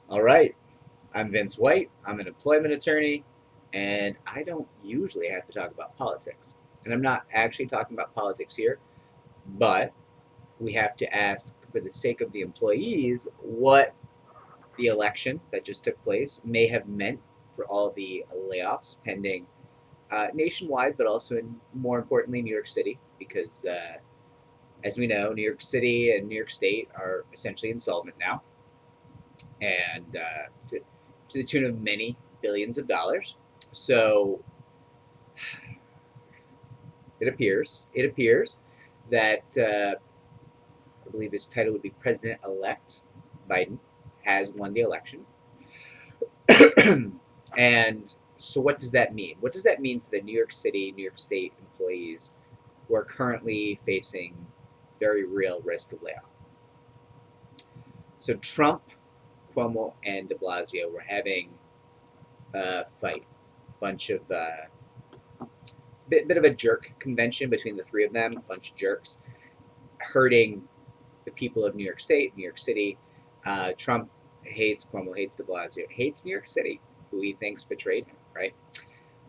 All right, I'm Vince White. I'm an employment attorney, and I don't usually have to talk about politics. And I'm not actually talking about politics here, but we have to ask, for the sake of the employees, what the election that just took place may have meant for all the layoffs pending nationwide, but also, in, more importantly, New York City, because as we know, New York City and New York State are essentially insolvent now, and to the tune of many billions of dollars. So it appears that I believe his title would be President-elect Biden has won the election. And so, what does that mean? What does that mean for the New York City, New York State employees who are currently facing very real risk of layoff? So, Trump, Cuomo, and De Blasio were having a fight, bunch of bit of a jerk convention between the three of them, a bunch of jerks, hurting the people of New York State, New York City. Trump hates Cuomo, hates De Blasio, hates New York City, who he thinks betrayed him, right?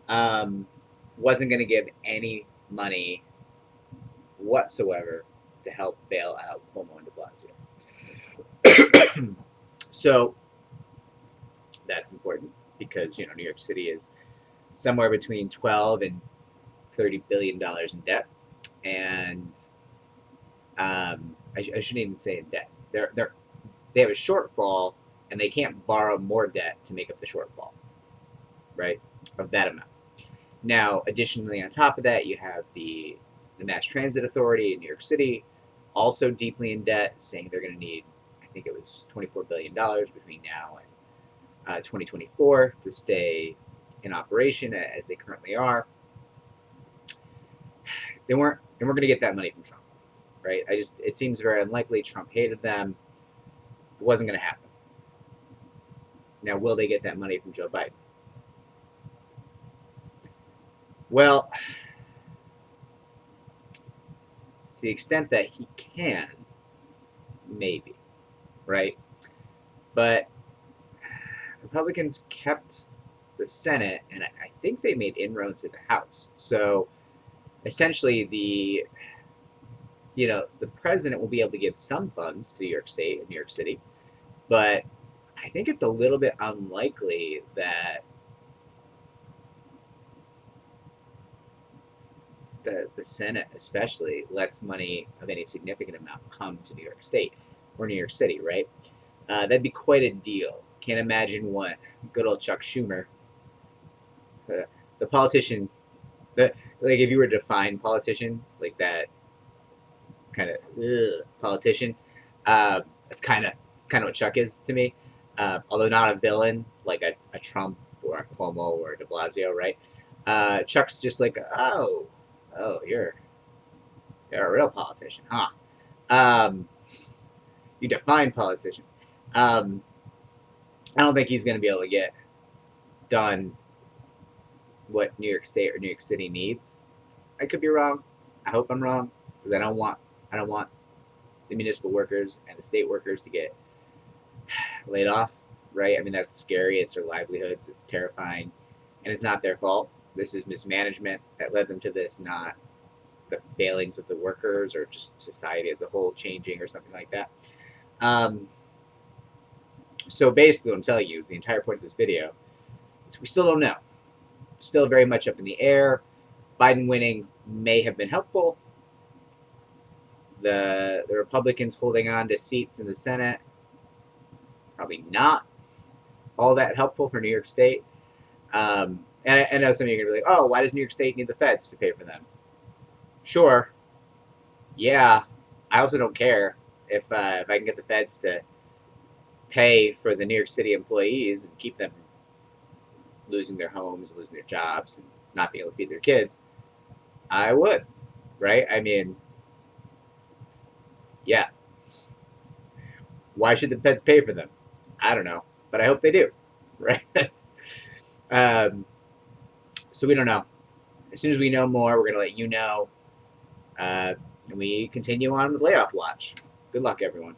Um, wasn't going to give any money whatsoever to help bail out Cuomo and De Blasio. So that's important because, New York City is somewhere between 12 and $30 billion in debt, and I shouldn't even say in debt. They have a shortfall, and they can't borrow more debt to make up the shortfall, right? Of that amount. Now, additionally, on top of that, you have the Mass Transit Authority in New York City, also deeply in debt, saying they're going to need, I think it was $24 billion between now and 2024 to stay in operation as they currently are. They weren't going to get that money from Trump, right? It seems very unlikely. Trump hated them. It wasn't going to happen. Now, will they get that money from Joe Biden? Well, to the extent that he can, maybe, right? But Republicans kept the Senate, and I think they made inroads in the House. So essentially, the president will be able to give some funds to New York State and New York City, but I think it's a little bit unlikely that the Senate especially lets money of any significant amount come to New York State or New York City, right? That'd be quite a deal. Can't imagine what good old Chuck Schumer, the politician, like if you were to define politician like that kind of politician, it's kind of what Chuck is to me. Although not a villain like a Trump or a Cuomo or a De Blasio, right? Chuck's just like, oh, you're a real politician, huh? Um, you define politician. Um, I don't think he's going to be able to get done what New York State or New York City needs. I could be wrong. I hope I'm wrong because I don't want the municipal workers and the state workers to get laid off. Right? I mean that's scary. It's their livelihoods. It's terrifying, and it's not their fault. This is mismanagement that led them to this, not the failings of the workers or just society as a whole changing or something like that. Um, so basically, what I'm telling you is the entire point of this video is we still don't know. Still very much up in the air. Biden winning may have been helpful. The Republicans holding on to seats in the Senate, probably not all that helpful for New York State. And I know some of you are going to be like, oh, why does New York State need the feds to pay for them? Sure. Yeah. I also don't care if I can get the feds to pay for the New York City employees and keep them from losing their homes, losing their jobs, and not being able to feed their kids. I would, right? I mean, yeah. Why should the feds pay for them? I don't know, but I hope they do, right? um, so we don't know. As soon as we know more, we're going to let you know. And we continue on with Layoff Watch. Good luck, everyone.